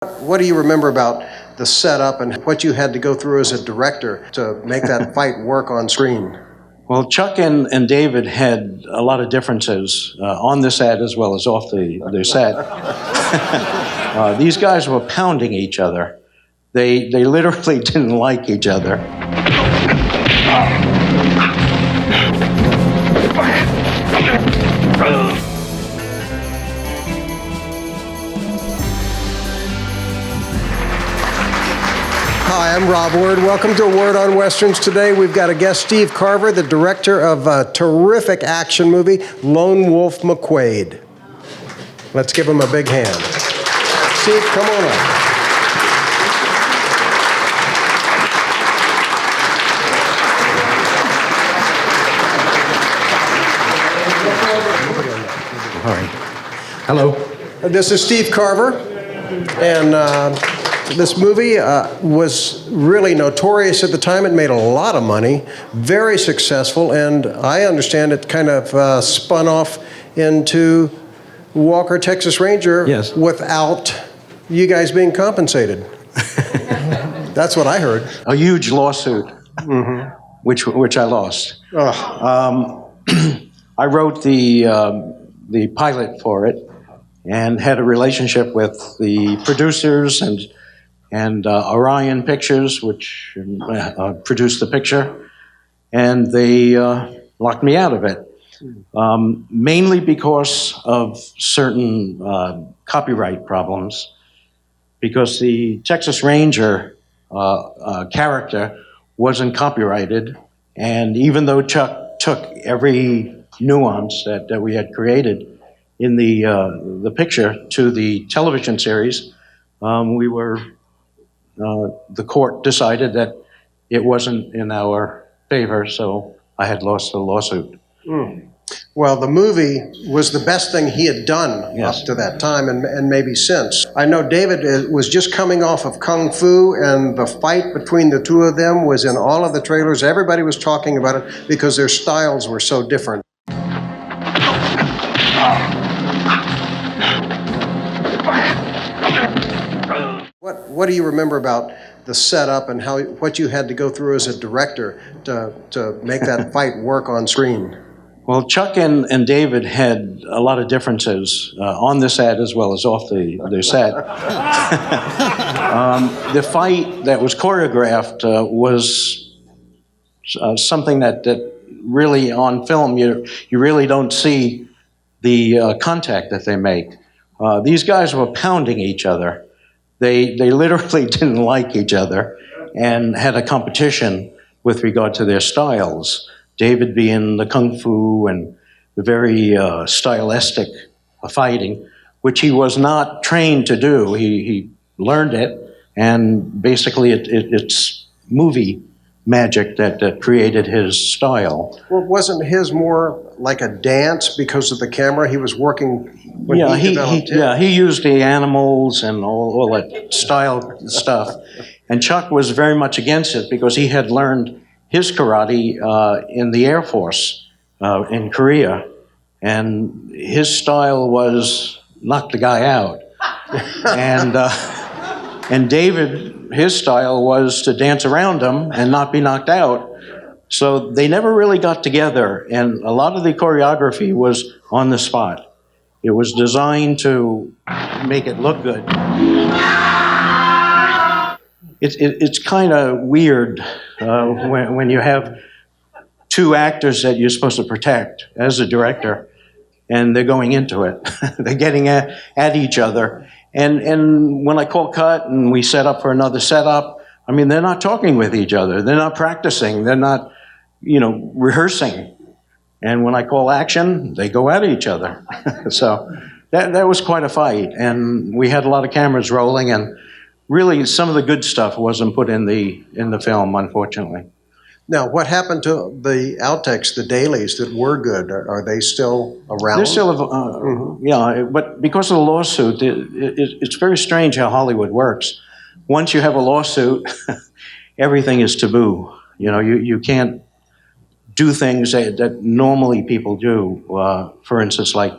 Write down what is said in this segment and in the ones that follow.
What do you remember about the setup and what you had to go through as a director to make that fight work on screen? Well, Chuck and David had a lot of differences on the set as well as off the set. These guys were pounding each other. They literally didn't like each other. Hi, I'm Rob Word. Welcome to A Word on Westerns. Today we've got a guest, Steve Carver, the director of a terrific action movie, Lone Wolf McQuade. Let's give him a big hand. Steve, come on up. All right. Hello. This is Steve Carver, and this movie was really notorious at the time. It made a lot of money, very successful, and I understand it kind of spun off into Walker, Texas Ranger, yes, without you guys being compensated. That's what I heard. A huge lawsuit, which I lost. I wrote the pilot for it and had a relationship with the producers and Orion Pictures, which produced the picture, and they locked me out of it, mainly because of certain copyright problems, because the Texas Ranger character wasn't copyrighted, and even though Chuck took every nuance that we had created in the picture to the television series, the court decided that it wasn't in our favor, so I had lost the lawsuit. Well, the movie was the best thing he had done Yes. up to that time and maybe since. I know David was just coming off of Kung Fu, and the fight between the two of them was in all of the trailers. Everybody was talking about it because their styles were so different. What do you remember about the setup and what you had to go through as a director to make that fight work on screen? Well, Chuck and David had a lot of differences on the set as well as off the set. The fight that was choreographed was something that really on film you really don't see the contact that they make. These guys were pounding each other. They literally didn't like each other and had a competition with regard to their styles. David being the Kung Fu and the very stylistic fighting, which he was not trained to do. He learned it, and basically it's movie magic that created his style. Well, wasn't his more like a dance because of the camera? He was working when he developed it. He used the animals and all that style stuff. And Chuck was very much against it because he had learned his karate in the Air Force in Korea. And his style was knock the guy out. And David, his style was to dance around him and not be knocked out. So they never really got together, and a lot of the choreography was on the spot. It was designed to make it look good. It's kind of weird when you have two actors that you're supposed to protect as a director, and they're going into it. They're getting at each other. And when I call cut and we set up for another setup, I mean, they're not talking with each other. They're not practicing. They're not, rehearsing. And when I call action, they go at each other. So that was quite a fight. And we had a lot of cameras rolling, and really some of the good stuff wasn't put in the film, unfortunately. Now, what happened to the outtakes, the dailies that were good? Are they still around? They're still, yeah, but because of the lawsuit, it's very strange how Hollywood works. Once you have a lawsuit, everything is taboo. You can't do things that normally people do. For instance, like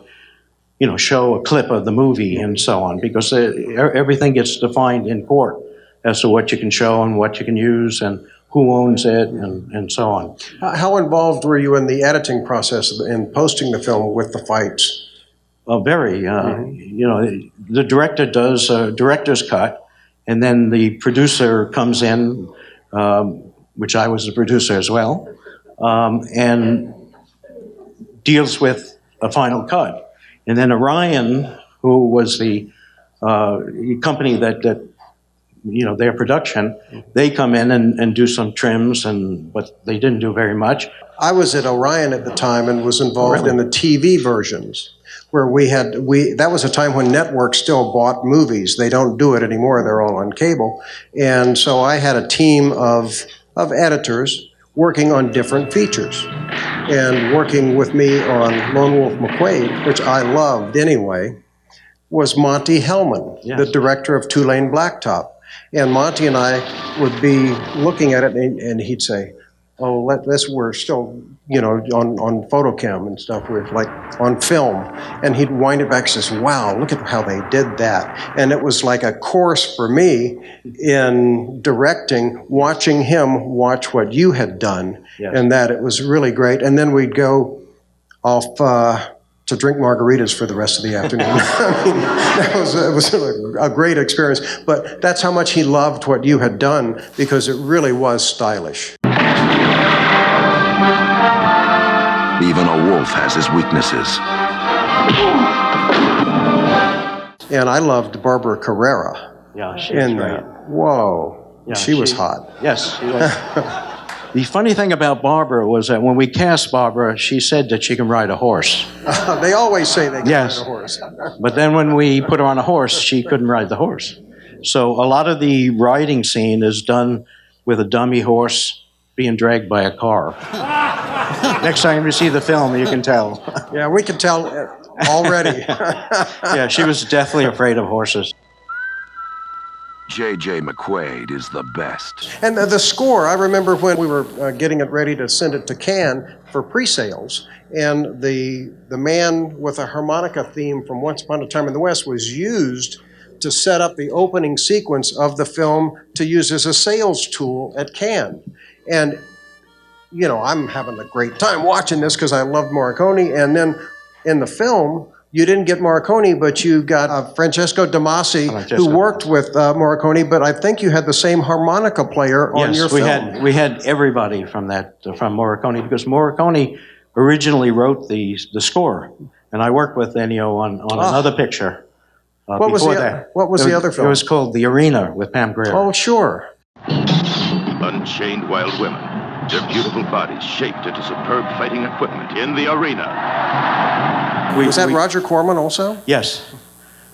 show a clip of the movie and so on, because everything gets defined in court as to what you can show and what you can use and who owns it and so on. How involved were you in the editing process in posting the film with the fights? Very. The director does a director's cut, and then the producer comes in, which I was the producer as well, and deals with a final cut. And then Orion, who was the company that their production, they come in and do some trims, but they didn't do very much. I was at Orion at the time and was involved in the TV versions, where that was a time when networks still bought movies. They don't do it anymore, they're all on cable. And so I had a team of editors working on different features. And working with me on Lone Wolf McQuade, which I loved anyway, was Monty Hellman, the director of Two Lane Blacktop. And Monty and I would be looking at it, and he'd say, "Oh, we're still, on photocam and stuff. We're like on film." And he'd wind it back and says, "Wow, look at how they did that." And it was like a course for me in directing, watching him watch what you had done, and that it was really great. And then we'd go off to drink margaritas for the rest of the afternoon. I mean, it was a great experience. But that's how much he loved what you had done, because it really was stylish. Even a wolf has his weaknesses. And I loved Barbara Carrera. Yeah, she was great. Whoa, yeah, she was hot. Yes, she was. The funny thing about Barbara was that when we cast Barbara, she said that she can ride a horse. They always say they can ride a horse. But then when we put her on a horse, she couldn't ride the horse. So a lot of the riding scene is done with a dummy horse being dragged by a car. Next time you see the film, you can tell. Yeah, we can tell already. Yeah, she was deathly afraid of horses. J.J. McQuade is the best. And the score, I remember when we were getting it ready to send it to Cannes for pre-sales, and the man with a harmonica theme from Once Upon a Time in the West was used to set up the opening sequence of the film to use as a sales tool at Cannes. And, I'm having a great time watching this because I loved Morricone, and then in the film, you didn't get Morricone, but you got Francesco Masi, who worked with Morricone, but I think you had the same harmonica player on your film. Yes, we had everybody from Morricone, because Morricone originally wrote the score, and I worked with Ennio on another picture. What was the other film? It was called The Arena with Pam Grier. Oh, sure. Unchained wild women, their beautiful bodies shaped into superb fighting equipment in the arena. Was that Roger Corman also? Yes.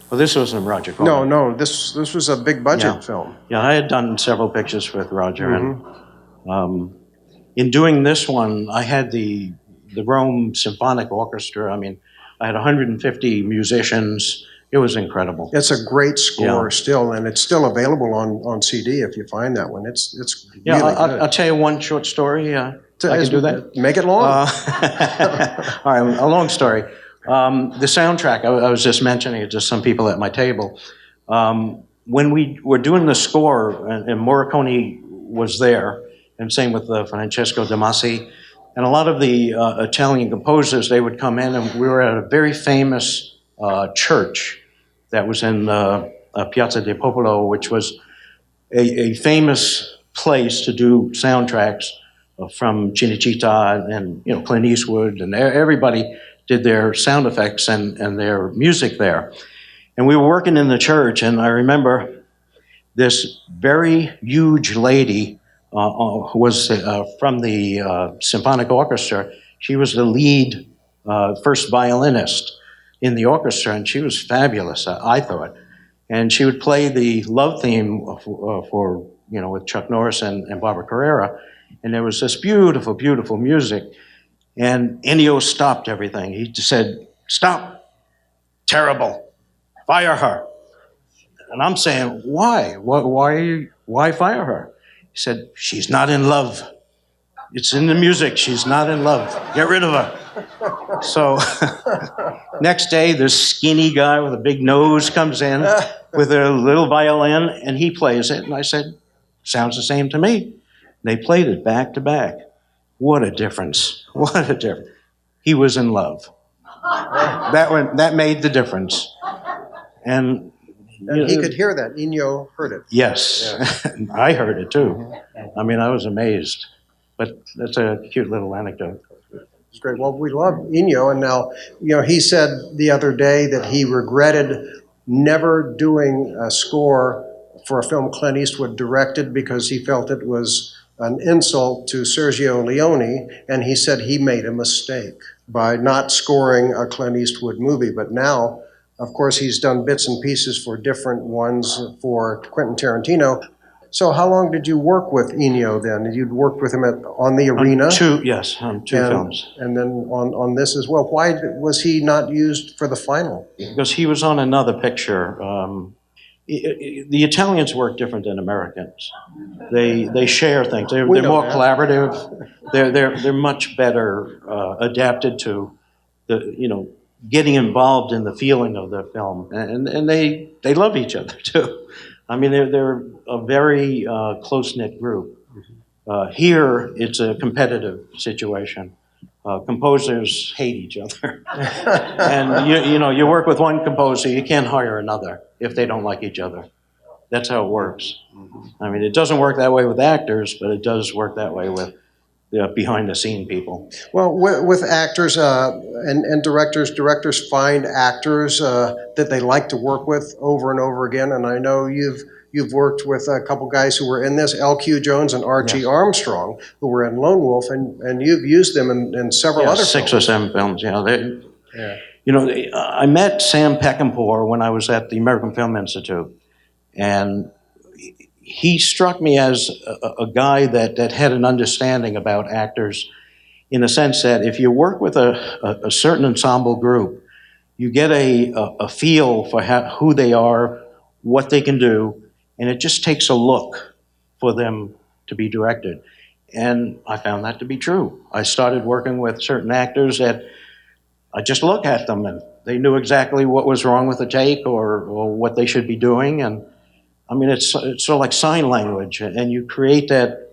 Well, this wasn't Roger Corman. No, this was a big budget film. Yeah, I had done several pictures with Roger, and in doing this one, I had the Rome Symphonic Orchestra. I mean, I had 150 musicians. It was incredible. It's a great score still, and it's still available on CD if you find that one. It's really good. I'll tell you one short story. I can do that. Make it long. All right, a long story. The soundtrack, I was just mentioning it to some people at my table. When we were doing the score, and Morricone was there, and same with Francesco Masi, and a lot of the Italian composers, they would come in, and we were at a very famous church that was in Piazza del Popolo, which was a famous place to do soundtracks from Cinecittà and Clint Eastwood, and everybody did their sound effects and their music there. And we were working in the church, and I remember this very huge lady who was from the symphonic orchestra. She was the lead first violinist in the orchestra, and she was fabulous, I thought. And she would play the love theme for with Chuck Norris and Barbara Carrera, and there was this beautiful, beautiful music. And Ennio stopped everything. He just said, "Stop, terrible, fire her." And I'm saying, why? Why fire her? He said, "She's not in love. It's in the music, she's not in love. Get rid of her." So next day, this skinny guy with a big nose comes in with a little violin, and he plays it. And I said, sounds the same to me. They played it back to back. What a difference. What a difference. He was in love. That made the difference. And he could hear that. Ennio heard it. yes, yeah. I heard it too. I mean, I was amazed. But that's a cute little anecdote. It's great. Well, we love Ennio, and now, he said the other day that he regretted never doing a score for a film Clint Eastwood directed because he felt it was an insult to Sergio Leone, and he said he made a mistake by not scoring a Clint Eastwood movie. But now, of course, he's done bits and pieces for different ones for Quentin Tarantino. So how long did you work with Ennio then? You'd worked with him on The Arena? On two films. And then on this as well. Why was he not used for the final? Because he was on another picture. The Italians work different than Americans. They share things. They're more collaborative. They're much better adapted to the getting involved in the feeling of the film, and they love each other too. I mean, they're a very close-knit group. Here, it's a competitive situation. Composers hate each other. And you work with one composer, you can't hire another if they don't like each other. That's how it works. I mean, it doesn't work that way with actors, but it does work that way with behind-the-scene people. Well, with actors and directors find actors that they like to work with over and over again. And I know you've worked with a couple guys who were in this, L.Q. Jones and R.G. Armstrong, who were in Lone Wolf, and you've used them in several other 6 films. or 7 films. I met Sam Peckinpah when I was at the American Film Institute, and he struck me as a guy that had an understanding about actors in the sense that if you work with a certain ensemble group, you get a feel for who they are, what they can do, and it just takes a look for them to be directed. And I found that to be true. I started working with certain actors that I just look at them and they knew exactly what was wrong with the take or what they should be doing. And I mean, it's sort of like sign language, and you create that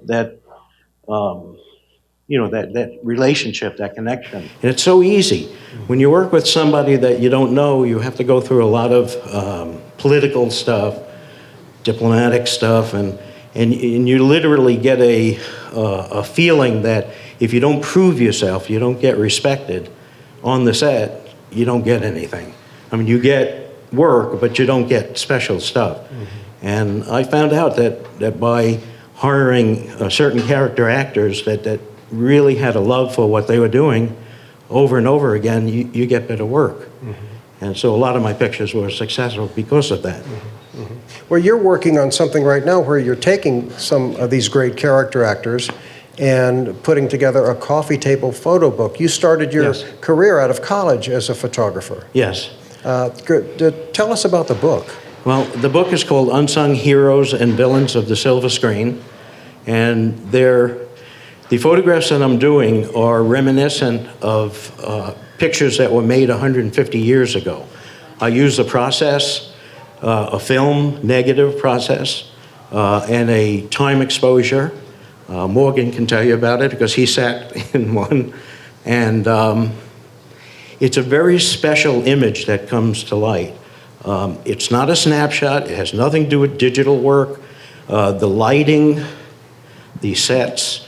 relationship, that connection. And it's so easy. When you work with somebody that you don't know, you have to go through a lot of political stuff, diplomatic stuff, and you literally get a feeling that if you don't prove yourself, you don't get respected on the set, you don't get anything. I mean, you get work, but you don't get special stuff. Mm-hmm. And I found out that by hiring certain character actors that really had a love for what they were doing over and over again, you get better work. Mm-hmm. And so a lot of my pictures were successful because of that. Mm-hmm. Mm-hmm. Well, you're working on something right now where you're taking some of these great character actors and putting together a coffee table photo book. You started your career out of college as a photographer. Yes. Tell us about the book. Well, the book is called Unsung Heroes and Villains of the Silver Screen, and the photographs that I'm doing are reminiscent of pictures that were made 150 years ago. I use the process, a film negative process, and a time exposure. Morgan can tell you about it because he sat in one, and it's a very special image that comes to light. It's not a snapshot. It has nothing to do with digital work. The lighting, the sets,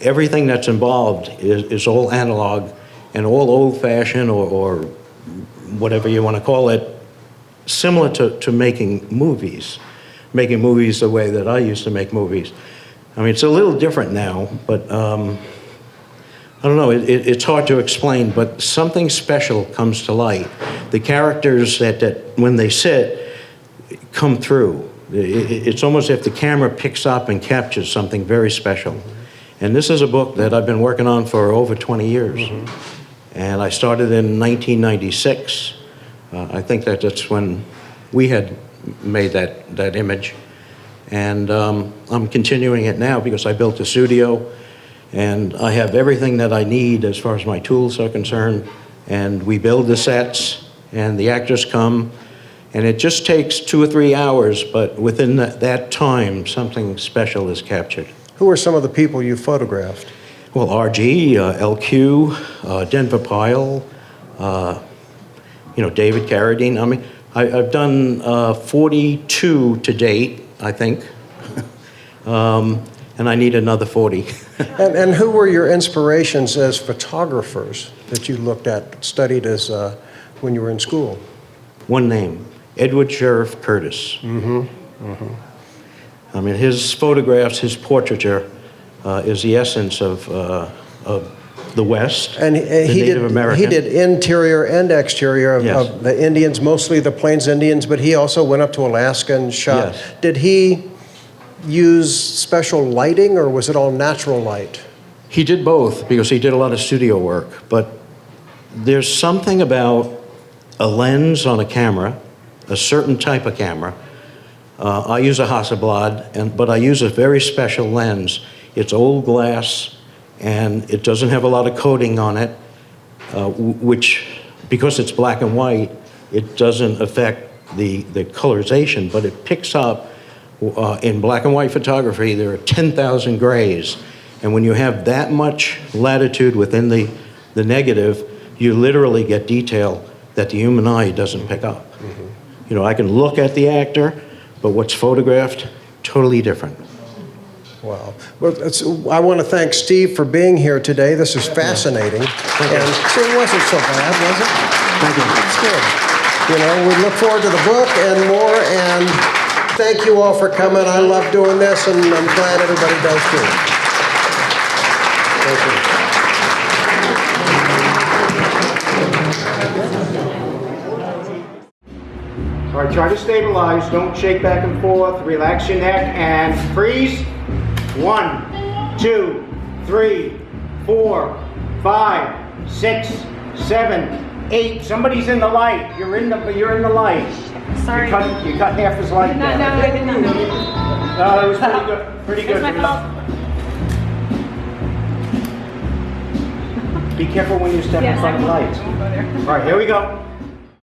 everything that's involved is all analog and all old-fashioned or whatever you want to call it, similar to making movies the way that I used to make movies. I mean, it's a little different now, but I don't know, it's hard to explain, but something special comes to light. The characters that when they sit, come through. It's almost as if the camera picks up and captures something very special. And this is a book that I've been working on for over 20 years. Mm-hmm. And I started in 1996. I think that's when we had made that image. And I'm continuing it now because I built a studio And I have everything that I need as far as my tools are concerned. And we build the sets, and the actors come. And it just takes 2 or 3 hours, but within that time, something special is captured. Who are some of the people you photographed? Well, RG, LQ, Denver Pyle, David Carradine. I mean, I've done 42 to date, I think. And I need another 40. And who were your inspirations as photographers that you looked at, studied as when you were in school? One name, Edward Sheriff Curtis. I mean, his photographs, his portraiture is the essence of the West, And the Native American. he did interior and exterior of, Yes. of the Indians, mostly the Plains Indians, but he also went up to Alaska and shot. Yes. Did he use special lighting, or was it all natural light? He did both because he did a lot of studio work, but there's something about a lens on a camera, a certain type of camera. I use a Hasselblad, but I use a very special lens. It's old glass, and it doesn't have a lot of coating on it, which, because it's black and white, it doesn't affect the colorization, but it picks up. In black and white photography, there are 10,000 grays. And when you have that much latitude within the negative, you literally get detail that the human eye doesn't pick up. I can look at the actor, but what's photographed, totally different. Wow. Well, I want to thank Steve for being here today. This is fascinating. And it wasn't so bad, was it? Thank you. It's good. We look forward to the book and more, and thank you all for coming. I love doing this, and I'm glad everybody does too. Thank you. All right, try to stabilize. Don't shake back and forth. Relax your neck and freeze. 1, 2, 3, 4, 5, 6, 7, 8. Somebody's in the light. You're in the light. Sorry. You cut half his light No, down. no, I didn't know. No, that was pretty good. Pretty good. That's my fault. Be careful when you step in Yes, front of the I lights. won't go there. All right, here we go.